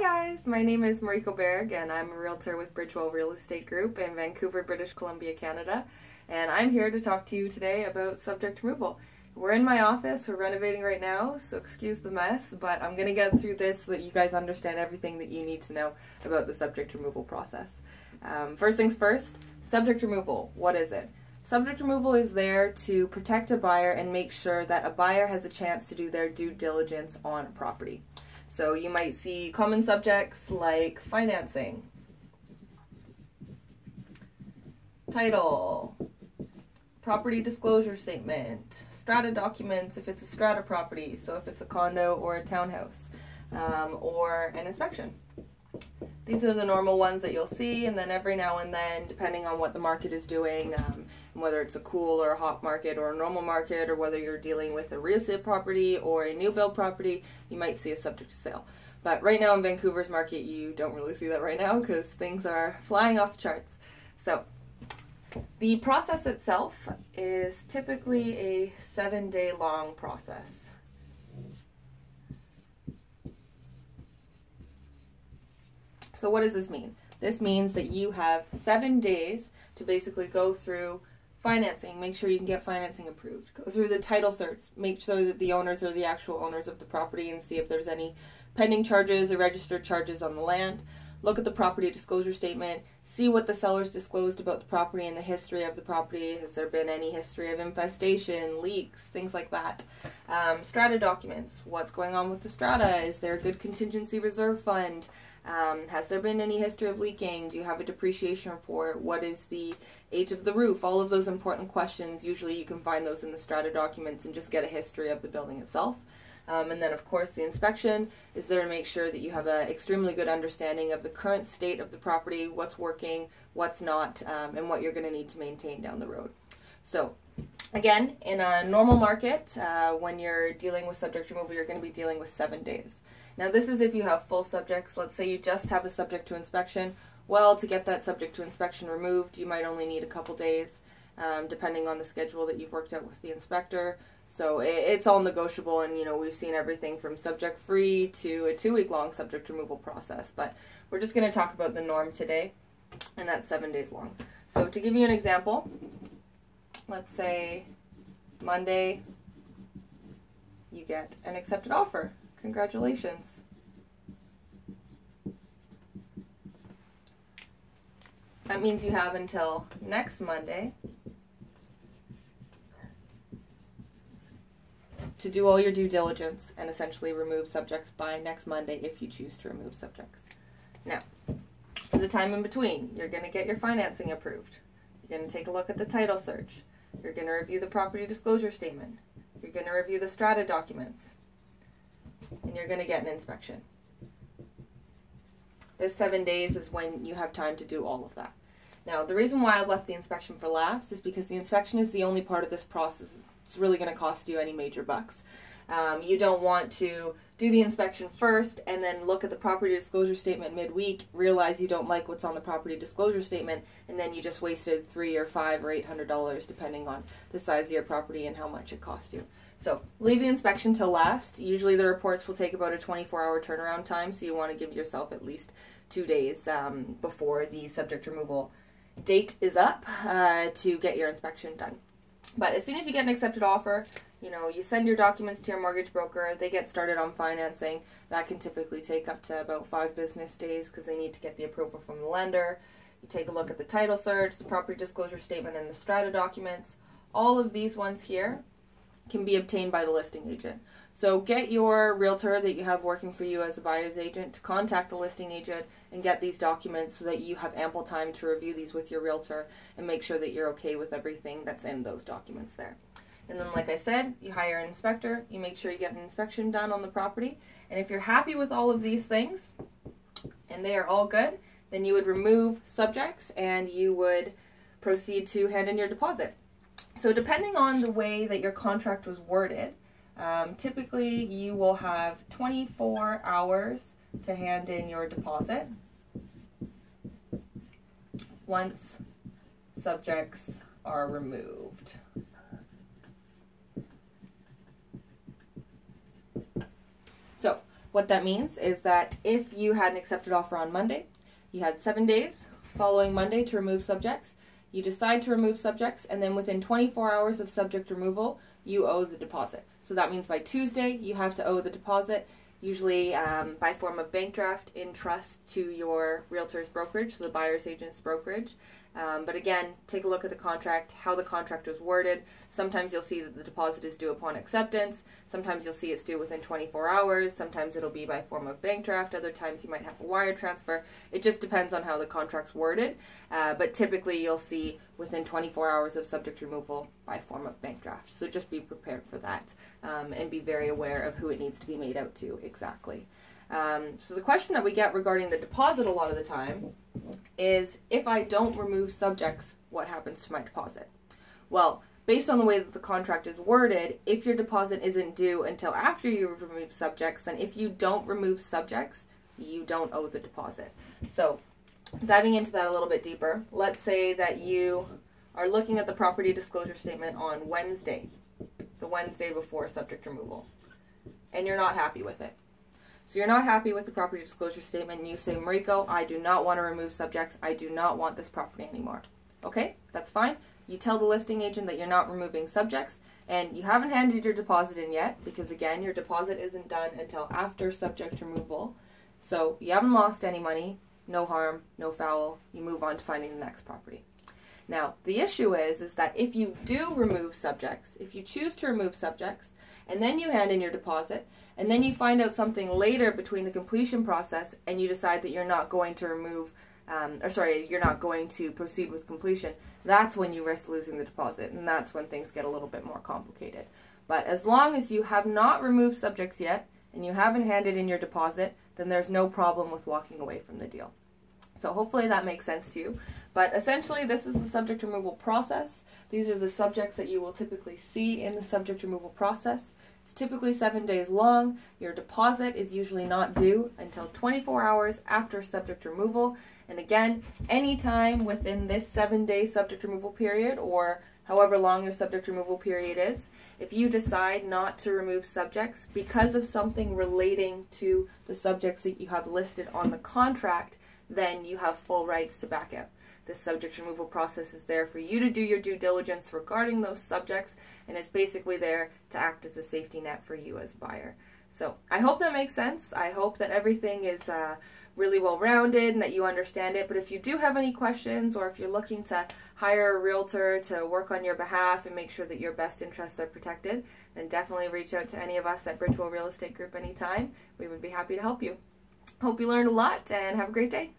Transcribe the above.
guys, my name is Mariko Berg and I'm a realtor with BRIDGEWELL Real Estate Group in Vancouver, British Columbia, Canada. And I'm here to talk to you today about subject removal. We're in my office, we're renovating right now, so excuse the mess, but I'm going to get through this so that you guys understand everything that you need to know about the subject removal process. First things first, subject removal, what is it? Subject removal is there to protect a buyer and make sure that a buyer has a chance to do their due diligence on a property. So you might see common subjects like financing, title, property disclosure statement, strata documents if it's a strata property, so if it's a condo or a townhouse, or an inspection. These are the normal ones that you'll see, and then every now and then, depending on what the market is doing, whether it's a cool or a hot market or a normal market, or whether you're dealing with a resale property or a new build property, you might see a subject to sale. But right now in Vancouver's market, you don't really see that right now because things are flying off the charts. So the process itself is typically a 7-day long process. So what does this mean? This means that you have 7 days to basically go through financing, make sure you can get financing approved. Go through the title search, make sure that the owners are the actual owners of the property and see if there's any pending charges or registered charges on the land. Look at the property disclosure statement, see what the sellers disclosed about the property and the history of the property. Has there been any history of infestation, leaks, things like that. Strata documents, what's going on with the strata? Is there a good contingency reserve fund? Has there been any history of leaking? Do you have a depreciation report? What is the age of the roof? All of those important questions, usually you can find those in the strata documents and just get a history of the building itself. And then of course the inspection is there to make sure that you have an extremely good understanding of the current state of the property, what's working, what's not, and what you're going to need to maintain down the road. So again, in a normal market, when you're dealing with subject removal, you're going to be dealing with 7 days. Now this is if you have full subjects. Let's say you just have a subject to inspection. Well, to get that subject to inspection removed, you might only need a couple days, depending on the schedule that you've worked out with the inspector. So it's all negotiable, and we've seen everything from subject free to a 2-week long subject removal process. But we're just going to talk about the norm today, and that's 7 days long. So to give you an example, let's say Monday you get an accepted offer. Congratulations. That means you have until next Monday to do all your due diligence and essentially remove subjects by next Monday if you choose to remove subjects. Now, for the time in between, you're going to get your financing approved. You're going to take a look at the title search. You're going to review the property disclosure statement. You're going to review the strata documents. And you're going to get an inspection. This 7 days is when you have time to do all of that. Now, the reason why I've left the inspection for last is because the inspection is the only part of this process it's really going to cost you any major bucks. You don't want to do the inspection first and then look at the property disclosure statement midweek, realize you don't like what's on the property disclosure statement, and then you just wasted $300 or $500 or $800 depending on the size of your property and how much it cost you. So leave the inspection till last. Usually the reports will take about a 24-hour turnaround time, so you want to give yourself at least 2 days before the subject removal date is up to get your inspection done. But as soon as you get an accepted offer, you send your documents to your mortgage broker, they get started on financing. That can typically take up to about 5 business days because they need to get the approval from the lender. You take a look at the title search, the property disclosure statement, and the strata documents. All of these ones here can be obtained by the listing agent. So get your realtor that you have working for you as a buyer's agent to contact the listing agent and get these documents so that you have ample time to review these with your realtor and make sure that you're okay with everything that's in those documents there. And then, like I said, you hire an inspector, you make sure you get an inspection done on the property, and if you're happy with all of these things and they are all good, then you would remove subjects and you would proceed to hand in your deposit. So depending on the way that your contract was worded, typically you will have 24 hours to hand in your deposit once subjects are removed. So What that means is that if you had an accepted offer on Monday, you had 7 days following Monday to remove subjects, you decide to remove subjects, and then within 24 hours of subject removal, you owe the deposit. So that means by Tuesday, you have to owe the deposit, usually by form of bank draft in trust to your realtor's brokerage, so the buyer's agent's brokerage. But again, take a look at the contract, how the contract was worded. Sometimes you'll see that the deposit is due upon acceptance. Sometimes you'll see it's due within 24 hours. Sometimes it'll be by form of bank draft. Other times you might have a wire transfer. It just depends on how the contract's worded. But typically you'll see within 24 hours of subject removal by form of bank draft. So just be prepared for that and be very aware of who it needs to be made out to exactly. So the question that we get regarding the deposit a lot of the time is, if I don't remove subjects, what happens to my deposit? Well, based on the way that the contract is worded, if your deposit isn't due until after you've removed subjects, then if you don't remove subjects, you don't owe the deposit. So diving into that a little bit deeper, let's say that you are looking at the property disclosure statement on Wednesday, the Wednesday before subject removal, and you're not happy with it. So you're not happy with the property disclosure statement and you say, Mariko, I do not want to remove subjects. I do not want this property anymore. Okay, that's fine. You tell the listing agent that you're not removing subjects and you haven't handed your deposit in yet because, again, your deposit isn't done until after subject removal. So you haven't lost any money, no harm, no foul. You move on to finding the next property. Now, the issue is that if you do remove subjects, if you choose to remove subjects, and then you hand in your deposit, and then you find out something later between the completion process, and you decide that you're not going to remove, you're not going to proceed with completion, that's when you risk losing the deposit, and that's when things get a little bit more complicated. But as long as you have not removed subjects yet, and you haven't handed in your deposit, then there's no problem with walking away from the deal. So hopefully that makes sense to you. But essentially, this is the subject removal process. These are the subjects that you will typically see in the subject removal process. It's typically 7 days long. Your deposit is usually not due until 24 hours after subject removal. And again, anytime within this 7-day subject removal period, or however long your subject removal period is, if you decide not to remove subjects because of something relating to the subjects that you have listed on the contract, then you have full rights to back out. This subject removal process is there for you to do your due diligence regarding those subjects, and it's basically there to act as a safety net for you as a buyer. So I hope that makes sense. I hope that everything is really well-rounded and that you understand it. But if you do have any questions, or if you're looking to hire a realtor to work on your behalf and make sure that your best interests are protected, then definitely reach out to any of us at BRIDGEWELL Real Estate Group anytime. We would be happy to help you. Hope you learned a lot and have a great day.